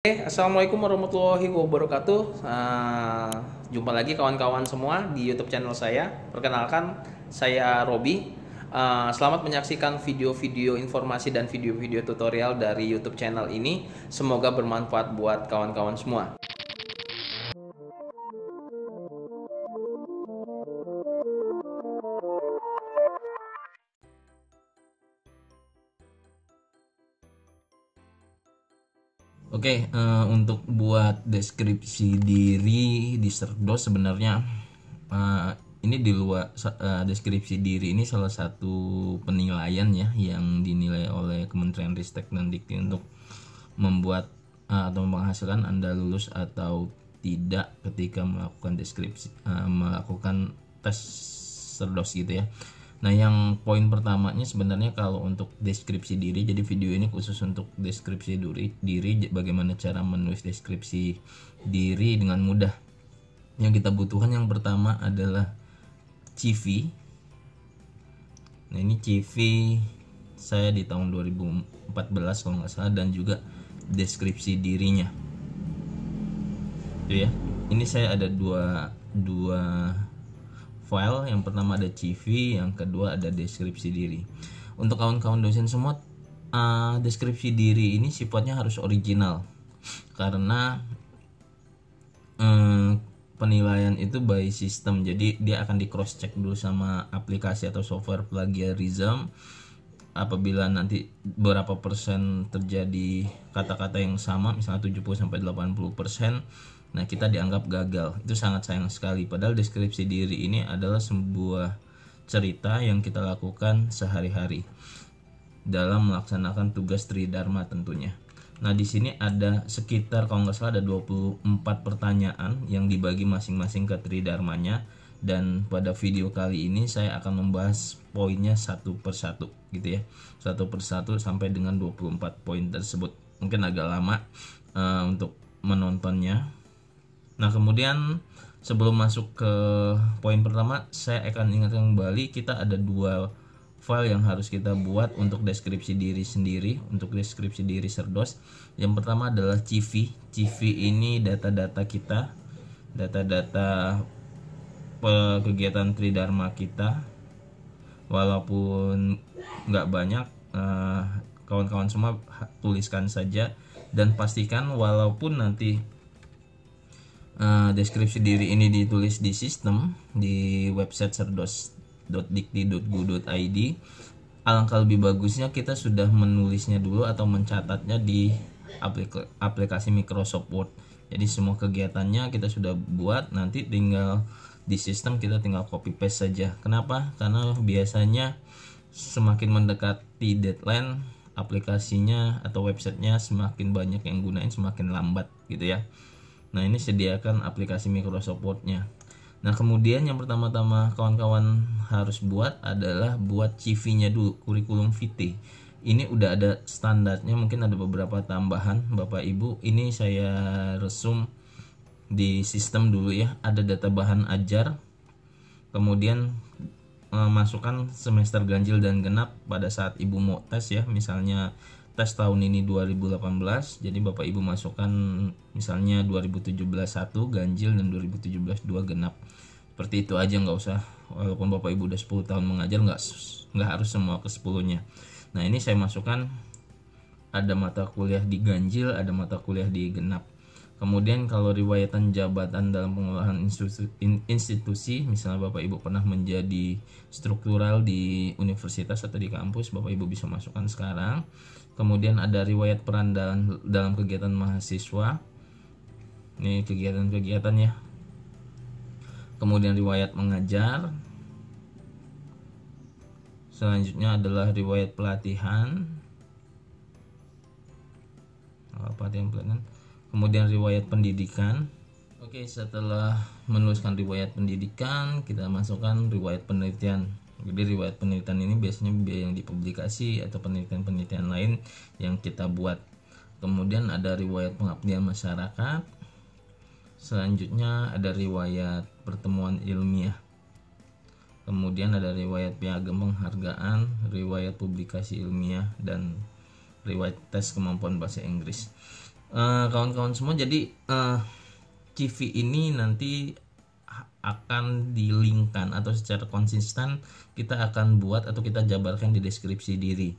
Assalamualaikum warahmatullahi wabarakatuh. Jumpa lagi kawan-kawan semua di YouTube channel saya. Perkenalkan, saya Robi. Selamat menyaksikan video-video informasi dan video-video tutorial dari YouTube channel ini. Semoga bermanfaat buat kawan-kawan semua. Oke, untuk buat deskripsi diri di Cerdos sebenarnya ini di luar deskripsi diri ini salah satu penilaian ya yang dinilai oleh Kementerian Ristek dan Dikti untuk membuat atau menghasilkan Anda lulus atau tidak ketika melakukan deskripsi melakukan tes Cerdos gitu ya. Nah, yang poin pertamanya sebenarnya kalau untuk deskripsi diri, jadi video ini khusus untuk deskripsi diri, bagaimana cara menulis deskripsi diri dengan mudah. Yang kita butuhkan yang pertama adalah CV. Nah, ini CV saya di tahun 2014 kalau nggak salah, dan juga deskripsi dirinya. Itu ya. Ini saya ada dua file, yang pertama ada CV, yang kedua ada deskripsi diri. Untuk kawan-kawan dosen semua, deskripsi diri ini sifatnya harus original karena penilaian itu by system, jadi dia akan di cross check dulu sama aplikasi atau software plagiarism. Apabila nanti berapa persen terjadi kata-kata yang sama, misalnya 70-80%, nah kita dianggap gagal. Itu sangat sayang sekali, padahal deskripsi diri ini adalah sebuah cerita yang kita lakukan sehari-hari dalam melaksanakan tugas Tridharma tentunya. Nah, di sini ada sekitar, kalau nggak salah ada 24 pertanyaan yang dibagi masing-masing ke Tridharmanya, dan pada video kali ini saya akan membahas poinnya satu persatu gitu ya, satu persatu sampai dengan 24 poin tersebut. Mungkin agak lama untuk menontonnya. Nah, kemudian sebelum masuk ke poin pertama, saya akan ingatkan kembali kita ada dua file yang harus kita buat untuk deskripsi diri sendiri, untuk deskripsi diri Cerdos. Yang pertama adalah CV. CV ini data-data kita, data-data kegiatan Tridharma kita. Walaupun nggak banyak, kawan-kawan semua tuliskan saja, dan pastikan walaupun nanti deskripsi diri ini ditulis di sistem di website cerdos.dikti.go.id, alangkah lebih bagusnya kita sudah menulisnya dulu atau mencatatnya di aplikasi Microsoft Word. Jadi semua kegiatannya kita sudah buat, nanti tinggal di sistem kita tinggal copy paste saja. Kenapa? Karena biasanya semakin mendekati deadline, aplikasinya atau websitenya semakin banyak yang gunain, semakin lambat gitu ya. Nah, ini sediakan aplikasi Microsoft Word-nya. Nah, kemudian yang pertama-tama kawan-kawan harus buat adalah buat CV-nya dulu, kurikulum vitae. Ini udah ada standarnya, mungkin ada beberapa tambahan Bapak Ibu. Ini saya resum di sistem dulu ya. Ada data bahan ajar, kemudian masukkan semester ganjil dan genap pada saat Ibu mau tes ya. Misalnya tes tahun ini 2018, jadi Bapak Ibu masukkan misalnya 2017 1 ganjil dan 2017 2 genap. Seperti itu aja, nggak usah, walaupun Bapak Ibu udah 10 tahun mengajar, nggak harus semua ke 10-nya. Nah, ini saya masukkan ada mata kuliah di ganjil, ada mata kuliah di genap. Kemudian kalau riwayatan jabatan dalam pengolahan institusi, misalnya Bapak Ibu pernah menjadi struktural di universitas atau di kampus, Bapak Ibu bisa masukkan sekarang. Kemudian ada riwayat peran dalam kegiatan mahasiswa. Ini kegiatan-kegiatannya. Kemudian riwayat mengajar. Selanjutnya adalah riwayat pelatihan. Pelatihan. Kemudian riwayat pendidikan. Oke, setelah menuliskan riwayat pendidikan, kita masukkan riwayat penelitian. Jadi riwayat penelitian ini biasanya yang dipublikasi atau penelitian-penelitian lain yang kita buat. Kemudian ada riwayat pengabdian masyarakat. Selanjutnya ada riwayat pertemuan ilmiah. Kemudian ada riwayat piagam penghargaan, riwayat publikasi ilmiah, dan riwayat tes kemampuan bahasa Inggris. Kawan-kawan semua, jadi CV ini nanti akan dilingkan atau secara konsisten kita akan buat atau kita jabarkan di deskripsi diri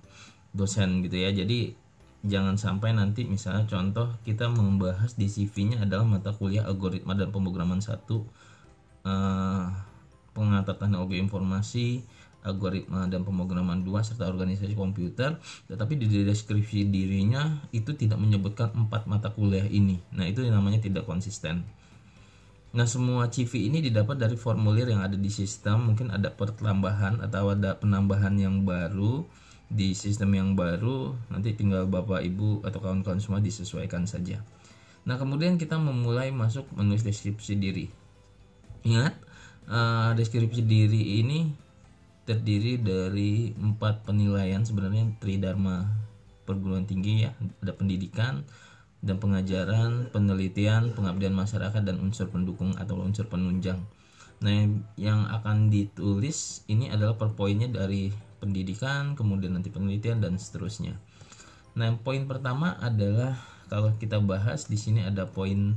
dosen gitu ya. Jadi jangan sampai nanti misalnya contoh kita membahas di CV-nya adalah mata kuliah algoritma dan pemrograman 1, pengatatan teknologi informasi, algoritma dan pemrograman 2, serta organisasi komputer, tetapi di deskripsi dirinya itu tidak menyebutkan 4 mata kuliah ini. Nah, itu yang namanya tidak konsisten. Nah, semua CV ini didapat dari formulir yang ada di sistem. Mungkin ada pertambahan atau ada penambahan yang baru di sistem yang baru, nanti tinggal Bapak Ibu atau kawan-kawan semua disesuaikan saja. Nah, kemudian kita memulai masuk menulis deskripsi diri. Ingat, deskripsi diri ini terdiri dari 4 penilaian sebenarnya tridharma perguruan tinggi ya. Ada pendidikan dan pengajaran, penelitian, pengabdian masyarakat, dan unsur pendukung atau unsur penunjang. Nah, yang akan ditulis ini adalah per poinnya dari pendidikan, kemudian nanti penelitian, dan seterusnya. Nah, poin pertama adalah kalau kita bahas di sini ada poin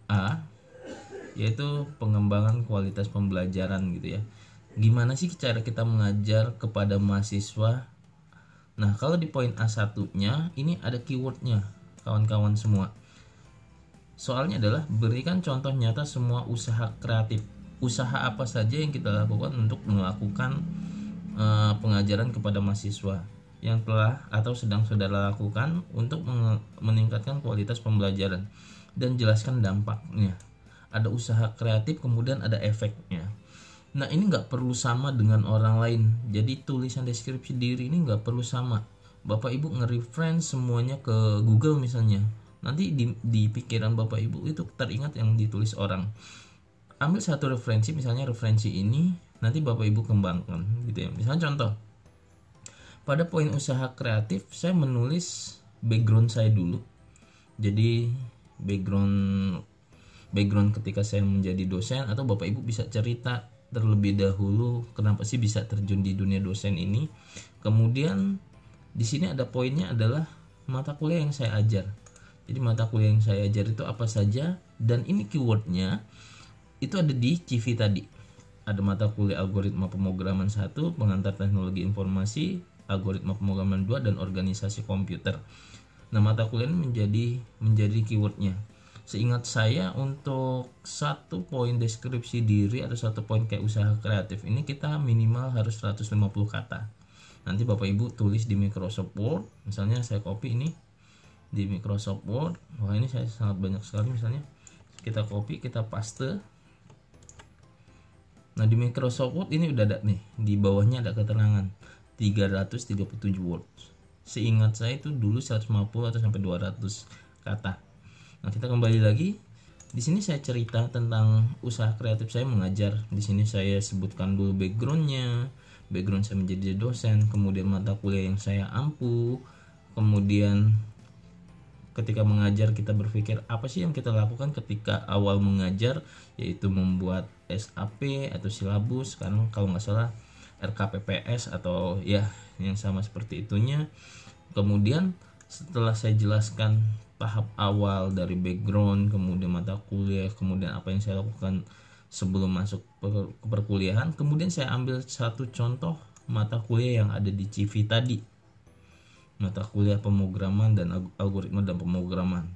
A, yaitu pengembangan kualitas pembelajaran gitu ya. Gimana sih cara kita mengajar kepada mahasiswa? Nah, kalau di poin A1-nya ini ada keywordnya, kawan-kawan semua. Soalnya adalah berikan contoh nyata semua usaha kreatif. Usaha apa saja yang kita lakukan untuk melakukan pengajaran kepada mahasiswa yang telah atau sedang saudara lakukan untuk meningkatkan kualitas pembelajaran, dan jelaskan dampaknya. Ada usaha kreatif, kemudian ada efeknya. Nah, ini nggak perlu sama dengan orang lain. Jadi tulisan deskripsi diri ini nggak perlu sama. Bapak Ibu nge-reference semuanya ke Google misalnya, nanti di pikiran Bapak Ibu itu teringat yang ditulis orang. Ambil satu referensi, misalnya referensi ini nanti Bapak Ibu kembangkan gitu ya. Misalnya contoh, pada poin usaha kreatif saya menulis background saya dulu. Jadi background ketika saya menjadi dosen, atau Bapak Ibu bisa cerita terlebih dahulu kenapa sih bisa terjun di dunia dosen ini. Kemudian di sini ada poinnya adalah mata kuliah yang saya ajar. Jadi mata kuliah yang saya ajar itu apa saja, dan ini keywordnya itu ada di CV tadi. Ada mata kuliah algoritma pemrograman 1, pengantar teknologi informasi, algoritma pemrograman 2, dan organisasi komputer. Nah, mata kuliah ini menjadi keywordnya. Seingat saya untuk satu poin deskripsi diri atau satu poin kayak usaha kreatif ini kita minimal harus 150 kata. Nanti Bapak Ibu tulis di Microsoft Word. Misalnya saya copy ini di Microsoft Word. Wah, ini saya sangat banyak sekali, misalnya kita copy, kita paste. Nah, di Microsoft Word ini udah ada nih, di bawahnya ada keterangan 337 words. Seingat saya itu dulu 150 atau sampai 200 kata. Nah, kita kembali lagi. Di sini saya cerita tentang usaha kreatif saya mengajar. Di sini saya sebutkan dulu backgroundnya, background saya menjadi dosen, kemudian mata kuliah yang saya ampuh, kemudian ketika mengajar kita berpikir apa sih yang kita lakukan ketika awal mengajar, yaitu membuat SAP atau silabus, karena kalau nggak salah RKPPS atau ya yang sama seperti itunya. Kemudian setelah saya jelaskan tahap awal dari background, kemudian mata kuliah, kemudian apa yang saya lakukan sebelum masuk ke perkuliahan, kemudian saya ambil satu contoh mata kuliah yang ada di CV tadi, mata kuliah pemrograman dan algoritma dan pemrograman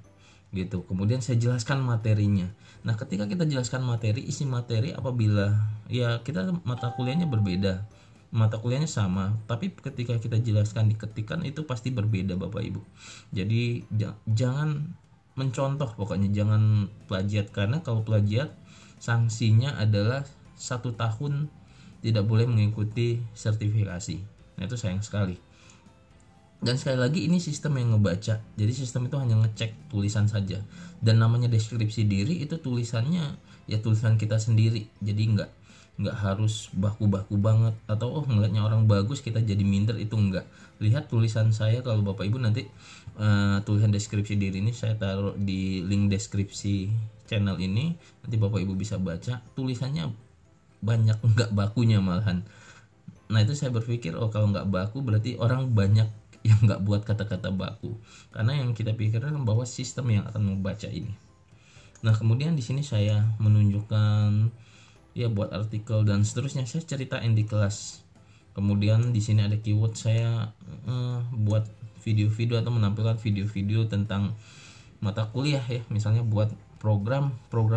gitu. Kemudian saya jelaskan materinya. Nah, ketika kita jelaskan materi, isi materi apabila ya kita mata kuliahnya berbeda, mata kuliahnya sama, tapi ketika kita jelaskan di ketikan itu pasti berbeda Bapak Ibu. Jadi jangan mencontoh, pokoknya jangan plagiat, karena kalau plagiat sanksinya adalah 1 tahun tidak boleh mengikuti sertifikasi. Nah, itu sayang sekali. Dan sekali lagi ini sistem yang ngebaca, jadi sistem itu hanya ngecek tulisan saja. Dan namanya deskripsi diri itu tulisannya ya tulisan kita sendiri, jadi nggak harus baku-baku banget atau ngelihatnya orang bagus kita jadi minder, itu enggak. Lihat tulisan saya, kalau Bapak Ibu nanti tulisan deskripsi diri ini saya taruh di link deskripsi channel ini, nanti Bapak Ibu bisa baca, tulisannya banyak nggak bakunya malahan. Nah, itu saya berpikir kalau nggak baku berarti orang banyak yang nggak buat kata-kata baku, karena yang kita pikirkan bahwa sistem yang akan membaca ini. Nah kemudian di sini saya menunjukkan ya buat artikel dan seterusnya, saya ceritain di kelas. Kemudian di sini ada keyword, saya buat video-video atau menampilkan video-video tentang mata kuliah ya, misalnya buat program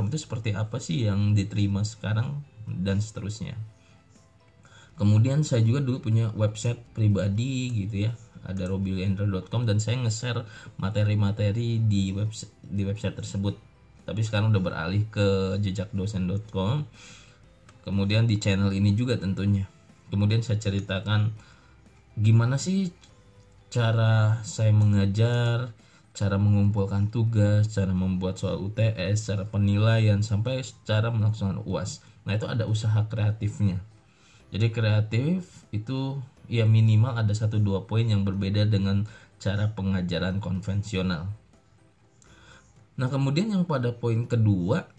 itu seperti apa sih yang diterima sekarang dan seterusnya. Kemudian saya juga dulu punya website pribadi gitu ya, ada robiliendra.com, dan saya nge-share materi-materi di website tersebut. Tapi sekarang udah beralih ke jejakdosen.com. Kemudian di channel ini juga tentunya. Kemudian saya ceritakan gimana sih cara saya mengajar, cara mengumpulkan tugas, cara membuat soal UTS, cara penilaian, sampai cara melaksanakan UAS. Nah itu ada usaha kreatifnya. Jadi kreatif itu ya minimal ada 1-2 poin yang berbeda dengan cara pengajaran konvensional. Nah kemudian yang pada poin kedua,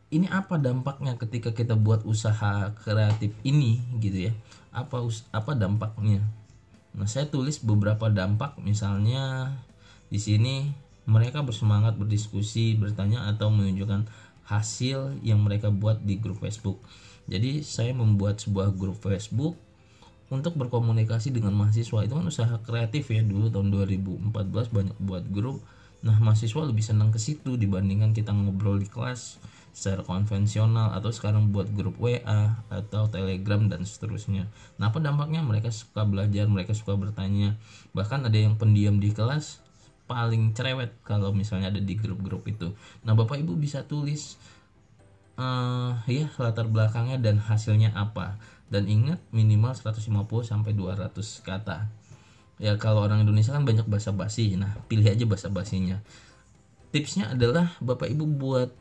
ini apa dampaknya ketika kita buat usaha kreatif ini gitu ya, apa dampaknya. Nah saya tulis beberapa dampak, misalnya di sini mereka bersemangat berdiskusi, bertanya, atau menunjukkan hasil yang mereka buat di grup Facebook. Jadi saya membuat sebuah grup Facebook untuk berkomunikasi dengan mahasiswa. Itu kan usaha kreatif ya, dulu tahun 2014 banyak buat grup. Nah mahasiswa lebih senang ke situ dibandingkan kita ngobrol di kelas secara konvensional, atau sekarang buat grup WA atau Telegram dan seterusnya. Nah apa dampaknya? Mereka suka belajar, mereka suka bertanya, bahkan ada yang pendiam di kelas paling cerewet kalau misalnya ada di grup-grup itu. Nah Bapak Ibu bisa tulis ya latar belakangnya dan hasilnya apa, dan ingat minimal 150-200 kata. Ya kalau orang Indonesia kan banyak basa-basi, nah pilih aja basa-basinya. Tipsnya adalah Bapak Ibu buat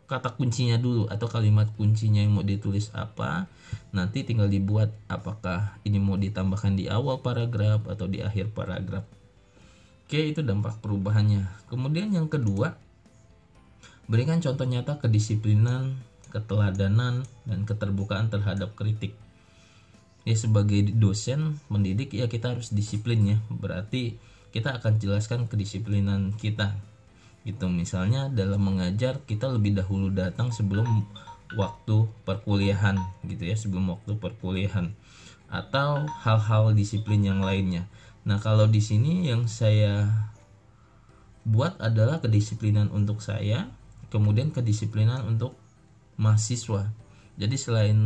kata kuncinya dulu atau kalimat kuncinya yang mau ditulis apa, nanti tinggal dibuat apakah ini mau ditambahkan di awal paragraf atau di akhir paragraf. Oke, itu dampak perubahannya. Kemudian yang kedua, berikan contoh nyata kedisiplinan, keteladanan, dan keterbukaan terhadap kritik. Ya sebagai dosen mendidik ya kita harus disiplin ya, berarti kita akan jelaskan kedisiplinan kita gitu. Misalnya dalam mengajar kita lebih dahulu datang sebelum waktu perkuliahan gitu ya, sebelum waktu perkuliahan, atau hal-hal disiplin yang lainnya. Nah kalau di sini yang saya buat adalah kedisiplinan untuk saya, kemudian kedisiplinan untuk mahasiswa. Jadi selain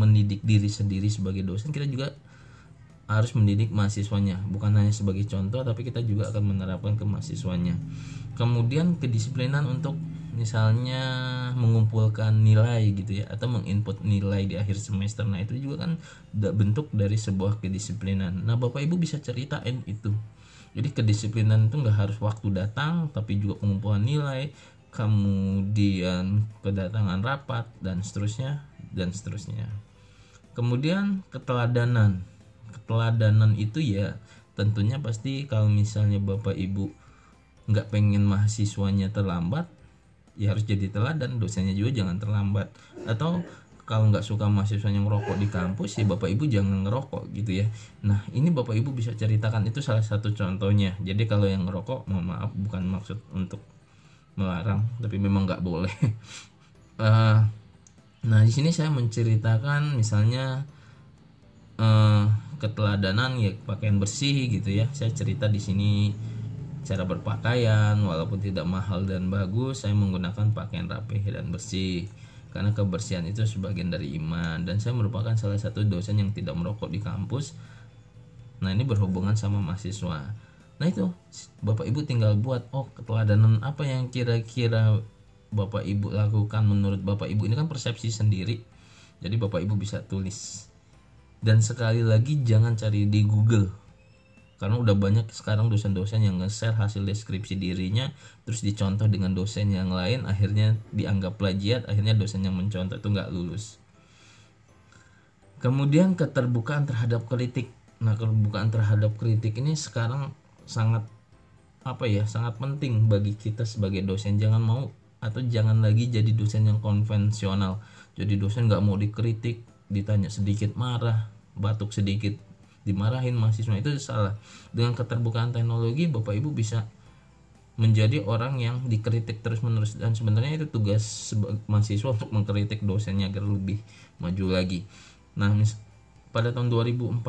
mendidik diri sendiri sebagai dosen, kita juga harus mendidik mahasiswanya, bukan hanya sebagai contoh tapi kita juga akan menerapkan ke mahasiswanya. Kemudian kedisiplinan untuk misalnya mengumpulkan nilai gitu ya, atau menginput nilai di akhir semester. Nah itu juga kan bentuk dari sebuah kedisiplinan. Nah Bapak Ibu bisa ceritain itu. Jadi kedisiplinan itu nggak harus waktu datang, tapi juga pengumpulan nilai, kemudian kedatangan rapat, dan seterusnya dan seterusnya. Kemudian keteladanan itu ya tentunya pasti kalau misalnya Bapak Ibu nggak pengen mahasiswanya terlambat, ya harus jadi teladan, dosennya juga jangan terlambat. Atau kalau nggak suka mahasiswanya ngerokok di kampus, ya Bapak Ibu jangan ngerokok gitu ya. Nah ini Bapak Ibu bisa ceritakan, itu salah satu contohnya. Jadi kalau yang ngerokok, mohon maaf, bukan maksud untuk melarang, tapi memang nggak boleh. Nah di sini saya menceritakan misalnya keteladanan ya pakaian bersih gitu ya. Saya cerita di sini cara berpakaian, walaupun tidak mahal dan bagus, saya menggunakan pakaian rapih dan bersih karena kebersihan itu sebagian dari iman, dan saya merupakan salah satu dosen yang tidak merokok di kampus. Nah ini berhubungan sama mahasiswa. Nah itu Bapak Ibu tinggal buat, keteladanan apa yang kira-kira Bapak Ibu lakukan menurut Bapak Ibu. Ini kan persepsi sendiri, jadi Bapak Ibu bisa tulis. Dan sekali lagi jangan cari di Google, karena udah banyak sekarang dosen-dosen yang nge-share hasil deskripsi dirinya terus dicontoh dengan dosen yang lain, akhirnya dianggap plagiat, akhirnya dosen yang mencontoh itu nggak lulus. Kemudian keterbukaan terhadap kritik. Nah keterbukaan terhadap kritik ini sekarang sangat sangat penting bagi kita sebagai dosen. Jangan mau atau jangan lagi jadi dosen yang konvensional. Jadi dosen nggak mau dikritik, ditanya sedikit marah, batuk sedikit dimarahin mahasiswa, itu salah. Dengan keterbukaan teknologi Bapak Ibu bisa menjadi orang yang dikritik terus-menerus, dan sebenarnya itu tugas mahasiswa untuk mengkritik dosennya agar lebih maju lagi. Nah, pada tahun 2014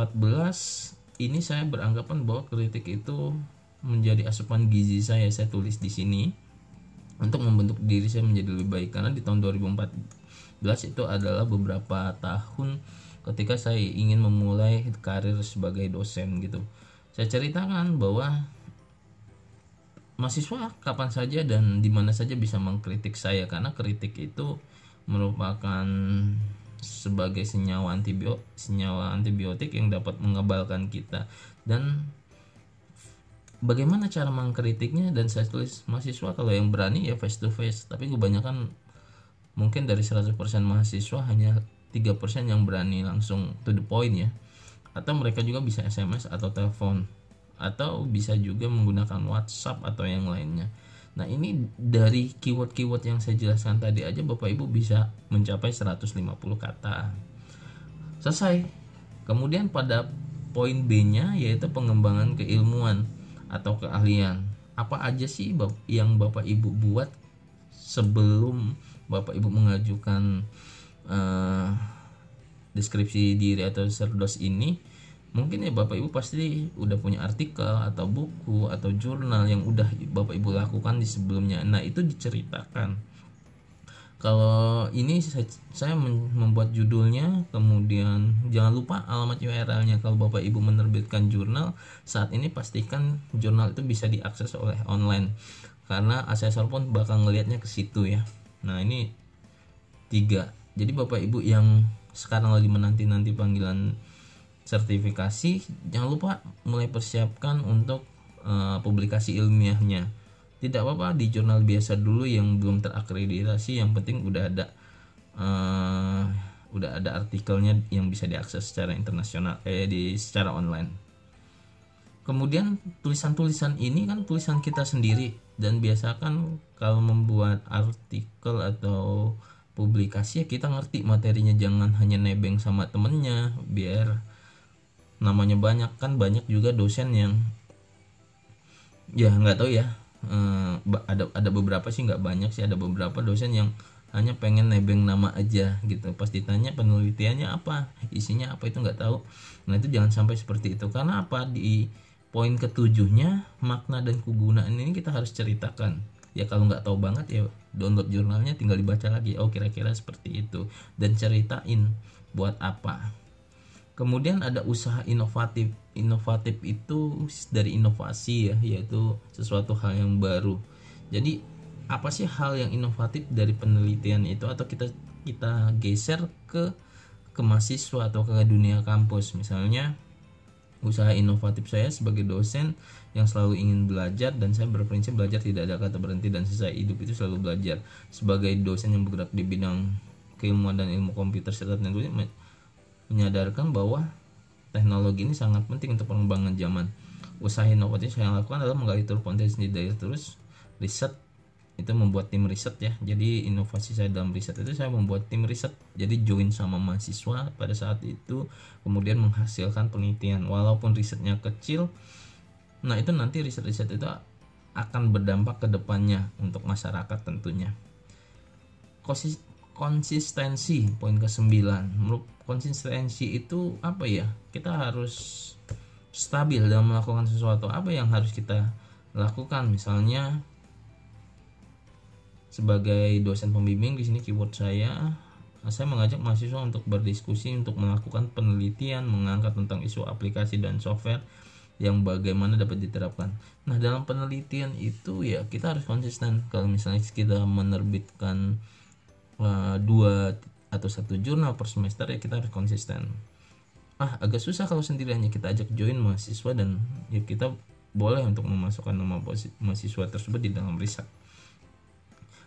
ini saya beranggapan bahwa kritik itu menjadi asupan gizi saya tulis di sini untuk membentuk diri saya menjadi lebih baik, karena di tahun 2014 itu adalah beberapa tahun ketika saya ingin memulai karir sebagai dosen gitu. Saya ceritakan bahwa mahasiswa kapan saja dan di mana saja bisa mengkritik saya, karena kritik itu merupakan sebagai senyawa antibiotik yang dapat mengebalkan kita. Dan bagaimana cara mengkritiknya, dan saya tulis mahasiswa kalau yang berani ya face to face, tapi kebanyakan mungkin dari 100% mahasiswa hanya 3% yang berani langsung to the point ya, atau mereka juga bisa SMS atau telepon, atau bisa juga menggunakan WhatsApp atau yang lainnya. Nah, ini dari keyword-keyword yang saya jelaskan tadi aja Bapak Ibu bisa mencapai 150 kata. Selesai. Kemudian pada poin B-nya yaitu pengembangan keilmuan atau keahlian. Apa aja sih yang Bapak Ibu buat sebelum Bapak Ibu mengajukan deskripsi diri atau serdos ini? Mungkin ya Bapak Ibu pasti udah punya artikel atau buku atau jurnal yang udah Bapak Ibu lakukan di sebelumnya. Nah, itu diceritakan. Kalau ini saya membuat judulnya, kemudian jangan lupa alamat URL-nya. Kalau Bapak Ibu menerbitkan jurnal saat ini, pastikan jurnal itu bisa diakses oleh online, karena asesor pun bakal ngelihatnya ke situ ya. Nah, ini 3. Jadi Bapak Ibu yang sekarang lagi menanti-nanti panggilan sertifikasi, jangan lupa mulai persiapkan untuk publikasi ilmiahnya. Tidak apa-apa di jurnal biasa dulu yang belum terakreditasi, yang penting udah ada artikelnya yang bisa diakses secara internasional secara online. Kemudian tulisan-tulisan ini kan tulisan kita sendiri, dan biasakan kalau membuat artikel atau publikasi ya kita ngerti materinya, jangan hanya nebeng sama temennya biar namanya banyak. Kan banyak juga dosen yang ya nggak tahu ya, ada beberapa sih, nggak banyak sih, ada beberapa dosen yang hanya pengen nebeng nama aja gitu. Pas ditanya penelitiannya apa, isinya apa, itu nggak tahu. Nah, itu jangan sampai seperti itu. Karena apa? Di poin ke-7-nya, makna dan kegunaan ini kita harus ceritakan. Ya kalau nggak tahu banget ya download jurnalnya, tinggal dibaca lagi. Oh, kira-kira seperti itu, dan ceritain buat apa. Kemudian ada usaha inovatif. Inovatif itu dari inovasi ya, yaitu sesuatu hal yang baru. Jadi apa sih hal yang inovatif dari penelitian itu, atau kita geser ke mahasiswa atau ke dunia kampus. Misalnya usaha inovatif saya sebagai dosen yang selalu ingin belajar, dan saya berprinsip belajar tidak ada kata berhenti, dan selesai hidup itu selalu belajar. Sebagai dosen yang bergerak di bidang keilmuan dan ilmu komputer serta teknologi, menyadarkan bahwa teknologi ini sangat penting untuk pengembangan zaman. Usaha inovatif saya lakukan adalah menggali telur konten sendiri, terus riset itu membuat tim riset ya. Jadi inovasi saya dalam riset itu saya membuat tim riset, jadi join sama mahasiswa pada saat itu, kemudian menghasilkan penelitian walaupun risetnya kecil. Nah, itu nanti riset-riset itu akan berdampak ke depannya untuk masyarakat tentunya. Konsistensi, poin ke-9. Konsistensi itu apa ya? Kita harus stabil dalam melakukan sesuatu. Apa yang harus kita lakukan? Misalnya sebagai dosen pembimbing di sini keyword saya mengajak mahasiswa untuk berdiskusi, untuk melakukan penelitian, mengangkat tentang isu aplikasi dan software yang bagaimana dapat diterapkan. Nah, dalam penelitian itu ya kita harus konsisten. Kalau misalnya kita menerbitkan 2 atau 1 jurnal per semester, ya kita harus konsisten. Agak susah kalau sendiriannya. Kita ajak join mahasiswa, dan ya kita boleh untuk memasukkan nama mahasiswa tersebut di dalam riset.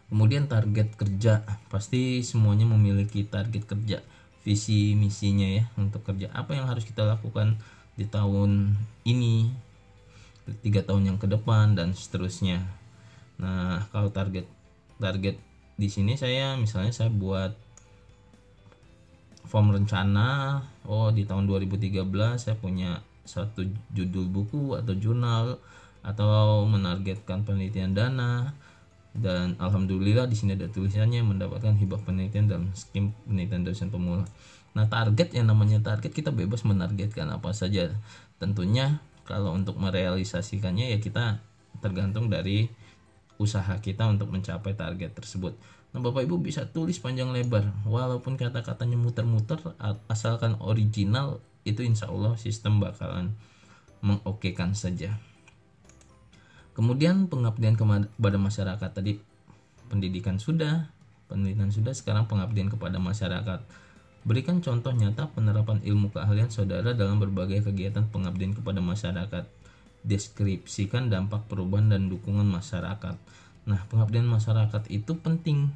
Kemudian target kerja, pasti semuanya memiliki target kerja, visi misinya ya, untuk kerja apa yang harus kita lakukan di tahun ini, 3 tahun yang ke depan, dan seterusnya. Nah, kalau target di sini saya buat form rencana. Di tahun 2013 saya punya satu judul buku atau jurnal, atau menargetkan penelitian dana, dan alhamdulillah di sini ada tulisannya mendapatkan hibah penelitian dalam skim penelitian dosen pemula. Nah, target, yang namanya target, kita bebas menargetkan apa saja. Tentunya kalau untuk merealisasikannya ya kita tergantung dari usaha kita untuk mencapai target tersebut. Nah, Bapak Ibu bisa tulis panjang lebar, walaupun kata-katanya muter-muter, asalkan original, itu insya Allah sistem bakalan mengokekan saja. Kemudian pengabdian kepada masyarakat, tadi pendidikan sudah, penelitian sudah, sekarang pengabdian kepada masyarakat. Berikan contoh nyata penerapan ilmu keahlian saudara dalam berbagai kegiatan pengabdian kepada masyarakat. Deskripsikan dampak perubahan dan dukungan masyarakat. Nah, pengabdian masyarakat itu penting.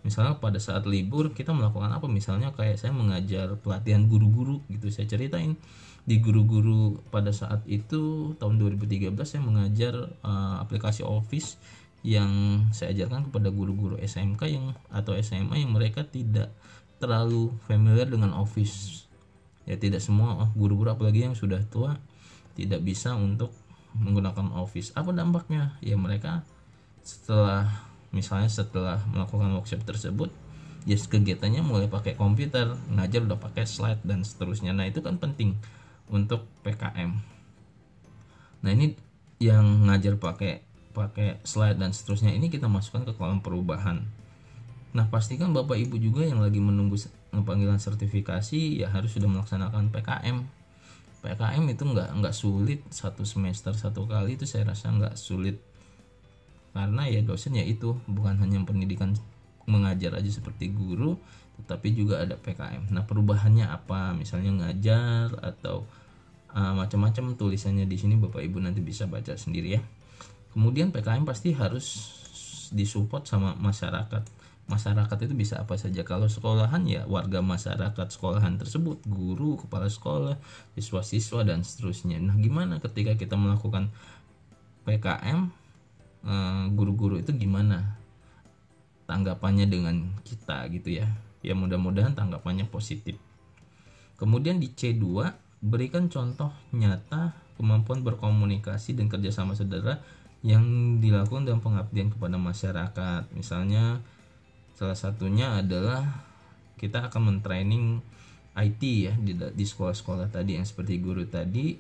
Misalnya pada saat libur kita melakukan apa? Misalnya kayak saya mengajar pelatihan guru-guru gitu. Saya ceritain di guru-guru pada saat itu tahun 2013 saya mengajar aplikasi Office yang saya ajarkan kepada guru-guru SMK atau SMA yang mereka tidak terlalu familiar dengan Office. Ya, tidak semua guru-guru apalagi yang sudah tua tidak bisa untuk menggunakan Office. Apa dampaknya? Ya, mereka setelah melakukan workshop tersebut, ya kegiatannya mulai pakai komputer, ngajar udah pakai slide dan seterusnya. Nah, itu kan penting untuk PKM. Nah, ini yang ngajar pakai slide dan seterusnya ini kita masukkan ke kolom perubahan. Nah, pastikan Bapak Ibu juga yang lagi menunggu panggilan sertifikasi ya harus sudah melaksanakan PKM. PKM itu nggak sulit, satu semester satu kali itu saya rasa nggak sulit, karena ya dosen ya itu bukan hanya pendidikan mengajar aja seperti guru, tetapi juga ada PKM. Nah, perubahannya apa? Misalnya ngajar atau macam-macam tulisannya di sini, Bapak Ibu nanti bisa baca sendiri ya. Kemudian PKM pasti harus disupport sama masyarakat. Masyarakat itu bisa apa saja. Kalau sekolahan ya warga masyarakat sekolahan tersebut, guru, kepala sekolah, siswa-siswa dan seterusnya. Nah, gimana ketika kita melakukan PKM, guru-guru itu gimana tanggapannya dengan kita gitu ya. Ya, mudah-mudahan tanggapannya positif. Kemudian di C2, berikan contoh nyata kemampuan berkomunikasi dan kerjasama saudara yang dilakukan dalam pengabdian kepada masyarakat. Misalnya salah satunya adalah kita akan mentraining IT ya di sekolah-sekolah tadi yang seperti guru tadi.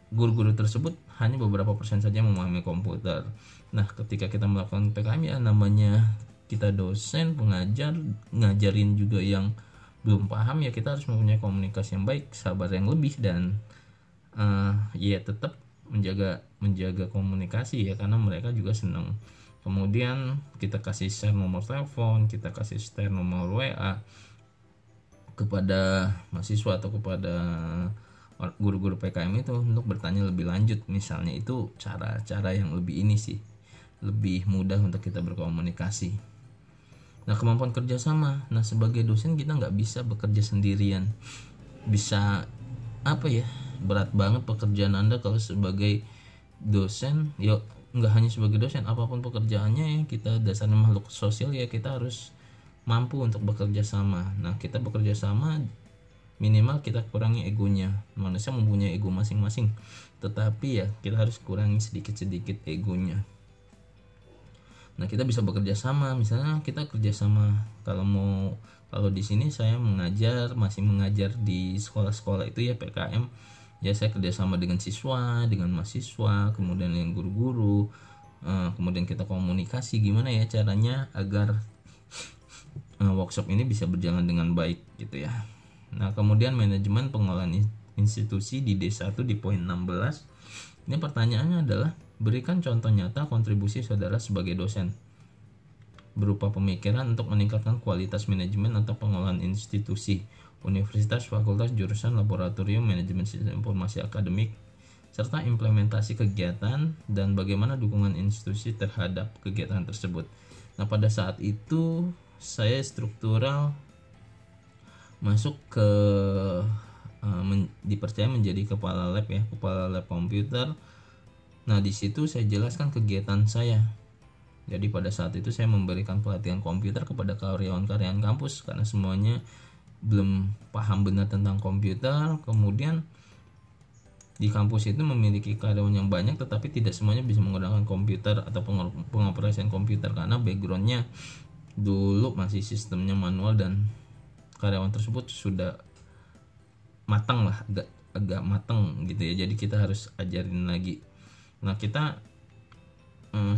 Guru-guru tersebut hanya beberapa persen saja memahami komputer. Nah, ketika kita melakukan PKM ya namanya kita dosen, pengajar, ngajarin juga yang belum paham, ya kita harus mempunyai komunikasi yang baik, sabar yang lebih, dan ya tetap menjaga komunikasi ya, karena mereka juga senang. Kemudian kita kasih share nomor telepon, kita kasih share nomor WA kepada mahasiswa atau kepada guru-guru PKM itu untuk bertanya lebih lanjut. Misalnya itu cara-cara yang lebih ini sih, lebih mudah untuk kita berkomunikasi. Nah, kemampuan kerjasama. Nah, sebagai dosen kita nggak bisa bekerja sendirian. Bisa berat banget pekerjaan Anda kalau sebagai dosen. Ya, nggak hanya sebagai dosen, apapun pekerjaannya ya, kita dasarnya makhluk sosial ya, kita harus mampu untuk bekerja sama. Nah, kita bekerja sama minimal kita kurangi egonya. Manusia mempunyai ego masing-masing, tetapi ya kita harus kurangi sedikit-sedikit egonya. Nah, kita bisa bekerja sama. Misalnya kita kerja sama kalau di sini saya masih mengajar di sekolah-sekolah itu ya PKM. Ya, saya kerjasama dengan siswa, dengan mahasiswa, kemudian dengan guru-guru. Kemudian kita komunikasi gimana ya caranya agar workshop ini bisa berjalan dengan baik gitu ya. Nah, kemudian manajemen pengelolaan institusi di D1 di poin 16. Ini pertanyaannya adalah berikan contoh nyata kontribusi saudara sebagai dosen berupa pemikiran untuk meningkatkan kualitas manajemen atau pengelolaan institusi, universitas, fakultas, jurusan, laboratorium, manajemen sistem informasi akademik, serta implementasi kegiatan dan bagaimana dukungan institusi terhadap kegiatan tersebut. Nah, pada saat itu saya struktural masuk ke dipercaya menjadi kepala lab ya, kepala lab komputer. Nah, di situ saya jelaskan kegiatan saya. Jadi pada saat itu saya memberikan pelatihan komputer kepada karyawan-karyawan kampus karena semuanya belum paham benar tentang komputer. Kemudian di kampus itu memiliki karyawan yang banyak tetapi tidak semuanya bisa menggunakan komputer atau pengoperasian komputer karena backgroundnya dulu masih sistemnya manual dan karyawan tersebut sudah matang lah, agak matang gitu ya. Jadi kita harus ajarin lagi. Nah kita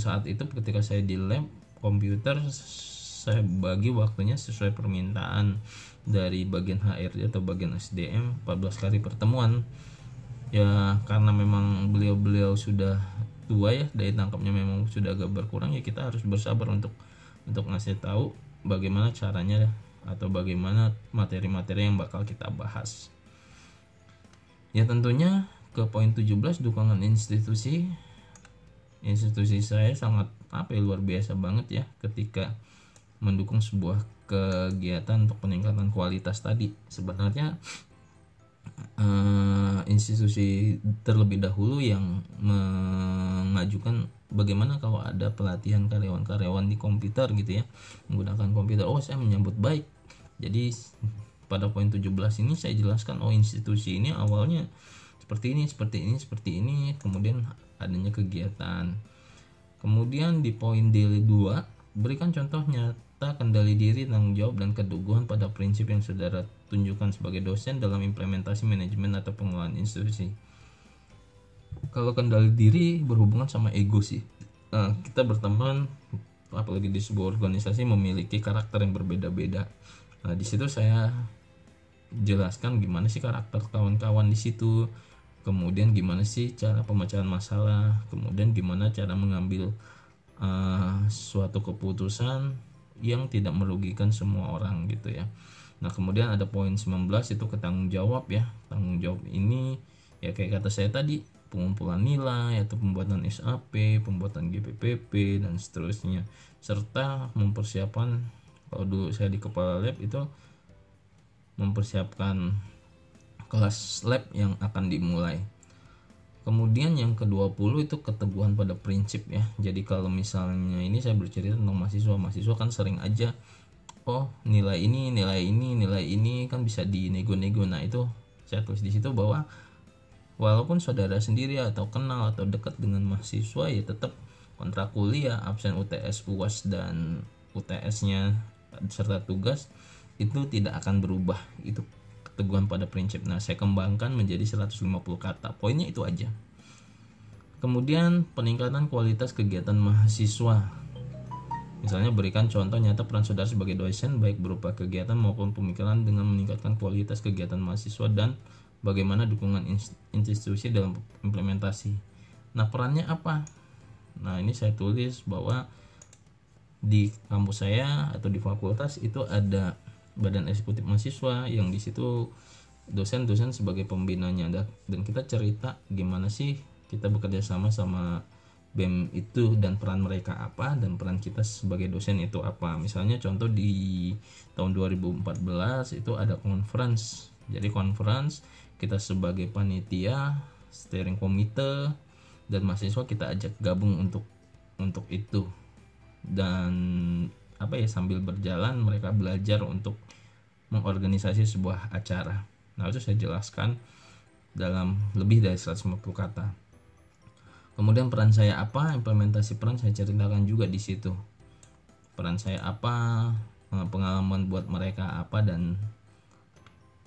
saat itu ketika saya di lab komputer, saya bagi waktunya sesuai permintaan dari bagian HRD atau bagian SDM 14 kali pertemuan. Ya karena memang beliau sudah tua ya, daya tangkapnya memang sudah agak berkurang, ya kita harus bersabar untuk ngasih tahu bagaimana caranya atau bagaimana materi-materi yang bakal kita bahas. Ya tentunya ke poin 17, dukungan institusi saya sangat luar biasa banget ya ketika mendukung sebuah kegiatan untuk peningkatan kualitas tadi. Sebenarnya institusi terlebih dahulu yang mengajukan bagaimana kalau ada pelatihan karyawan-karyawan di komputer gitu ya, menggunakan komputer. Saya menyambut baik. Jadi pada poin 17 ini saya jelaskan institusi ini awalnya seperti ini, kemudian adanya kegiatan. Kemudian di poin D2, berikan contoh nyata kendali diri, tanggung jawab, dan keteguhan pada prinsip yang saudara tunjukkan sebagai dosen dalam implementasi manajemen atau pengelolaan institusi. Kalau kendali diri berhubungan sama ego sih. Kita berteman, apalagi di sebuah organisasi, memiliki karakter yang berbeda-beda. Nah, di situ saya jelaskan gimana sih karakter kawan-kawan di situ. Kemudian gimana sih cara pemecahan masalah, kemudian gimana cara mengambil suatu keputusan yang tidak merugikan semua orang gitu ya. Nah kemudian ada poin 19 itu ke tanggung jawab ya. Tanggung jawab ini ya kayak kata saya tadi, pengumpulan nilai atau pembuatan SAP, pembuatan GPPP dan seterusnya, serta mempersiapkan, kalau dulu saya di kepala lab itu mempersiapkan kelas lab yang akan dimulai. Kemudian yang ke-20 itu keteguhan pada prinsip ya. Jadi kalau misalnya ini saya bercerita tentang mahasiswa kan sering aja nilai ini kan bisa dinego-nego. Nah itu saya tulis di situ bahwa walaupun saudara sendiri atau kenal atau dekat dengan mahasiswa, ya tetap kontrak kuliah, absen UTS, UAS dan UTS-nya serta tugas itu tidak akan berubah. Itu keteguhan pada prinsip. Nah saya kembangkan menjadi 150 kata. Poinnya itu aja. Kemudian peningkatan kualitas kegiatan mahasiswa. Misalnya berikan contoh nyata peran saudara sebagai dosen baik berupa kegiatan maupun pemikiran dengan meningkatkan kualitas kegiatan mahasiswa dan bagaimana dukungan institusi dalam implementasi. Nah perannya apa? Nah ini saya tulis bahwa di kampus saya atau di fakultas itu ada badan eksekutif mahasiswa yang di situ dosen-dosen sebagai pembinanya, dan kita cerita gimana sih kita bekerja sama BEM itu dan peran mereka apa dan peran kita sebagai dosen itu apa. Misalnya contoh di tahun 2014 itu ada conference. Jadi conference kita sebagai panitia, steering komite dan mahasiswa kita ajak gabung untuk itu. Dan sambil berjalan mereka belajar untuk mengorganisasi sebuah acara. Nah, itu saya jelaskan dalam lebih dari 150 kata. Kemudian peran saya apa, implementasi peran saya ceritakan juga di situ. Peran saya apa, pengalaman buat mereka apa, dan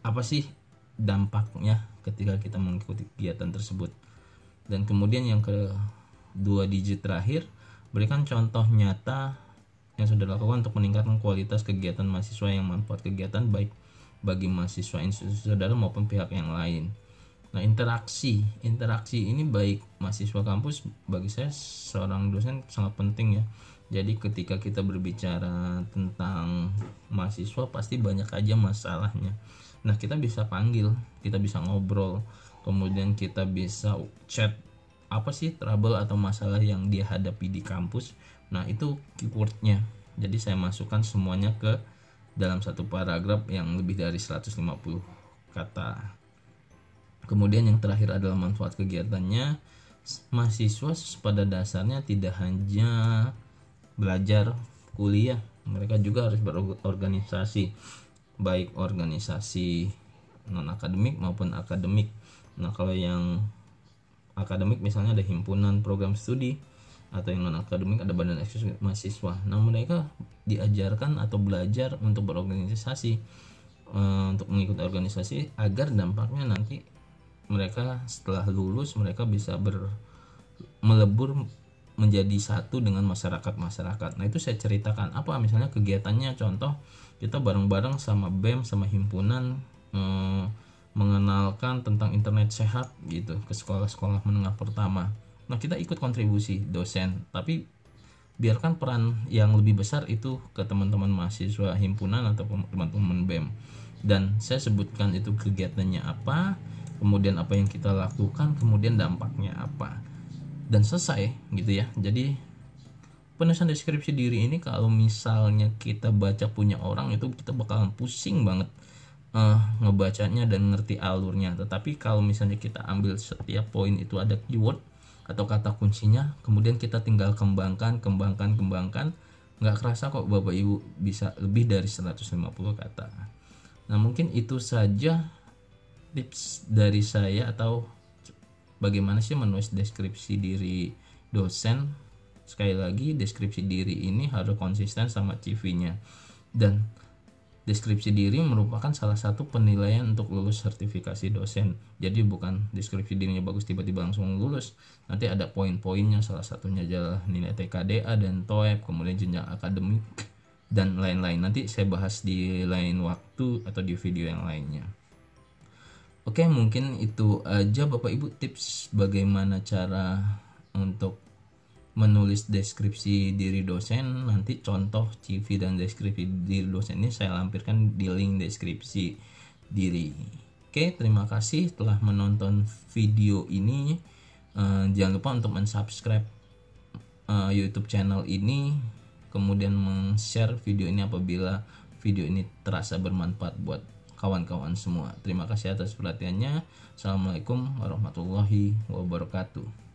apa sih dampaknya ketika kita mengikuti kegiatan tersebut. Dan kemudian yang kedua digit terakhir, berikan contoh nyata yang sudah dilakukan untuk meningkatkan kualitas kegiatan mahasiswa yang manfaat kegiatan baik bagi mahasiswa institusi saudara maupun pihak yang lain. Nah interaksi ini baik mahasiswa kampus, bagi saya seorang dosen sangat penting ya. Jadi ketika kita berbicara tentang mahasiswa pasti banyak aja masalahnya. Nah kita bisa panggil, kita bisa ngobrol, kemudian kita bisa chat apa sih trouble atau masalah yang dia hadapi di kampus. Nah itu keywordnya. Jadi saya masukkan semuanya ke dalam satu paragraf yang lebih dari 150 kata. Kemudian yang terakhir adalah manfaat kegiatannya. Mahasiswa pada dasarnya tidak hanya belajar kuliah, mereka juga harus berorganisasi, baik organisasi non akademik maupun akademik. Nah kalau yang akademik misalnya ada himpunan program studi, atau yang non akademik ada badan eksekutif mahasiswa. Nah mereka diajarkan atau belajar untuk berorganisasi, untuk mengikuti organisasi, agar dampaknya nanti mereka setelah lulus mereka bisa melebur menjadi satu dengan masyarakat. Nah itu saya ceritakan apa misalnya kegiatannya, contoh kita bareng-bareng sama BEM sama himpunan mengenalkan tentang internet sehat gitu ke sekolah-sekolah menengah pertama. Nah kita ikut kontribusi dosen, tapi biarkan peran yang lebih besar itu ke teman-teman mahasiswa himpunan atau teman-teman BEM. Dan saya sebutkan itu kegiatannya apa, kemudian apa yang kita lakukan, kemudian dampaknya apa, dan selesai gitu ya. Jadi penulisan deskripsi diri ini kalau misalnya kita baca punya orang itu kita bakalan pusing banget ngebacanya dan ngerti alurnya. Tetapi kalau misalnya kita ambil setiap poin itu ada keyword atau kata kuncinya, kemudian kita tinggal kembangkan, nggak kerasa kok Bapak Ibu bisa lebih dari 150 kata. Nah mungkin itu saja tips dari saya, atau bagaimana sih menulis deskripsi diri dosen. Sekali lagi, deskripsi diri ini harus konsisten sama CV-nya, dan deskripsi diri merupakan salah satu penilaian untuk lulus sertifikasi dosen. Jadi bukan deskripsi dirinya bagus tiba-tiba langsung lulus. Nanti ada poin-poinnya, salah satunya adalah nilai TKDA dan TOEIC, kemudian jenjang akademik dan lain-lain. Nanti saya bahas di lain waktu atau di video yang lainnya. Oke, mungkin itu aja Bapak Ibu tips bagaimana cara untuk menulis deskripsi diri dosen. Nanti contoh CV dan deskripsi diri dosen ini saya lampirkan di link deskripsi diri. Oke, terima kasih telah menonton video ini. Jangan lupa untuk mensubscribe YouTube channel ini, kemudian share video ini apabila video ini terasa bermanfaat buat kawan-kawan semua. Terima kasih atas perhatiannya. Assalamualaikum warahmatullahi wabarakatuh.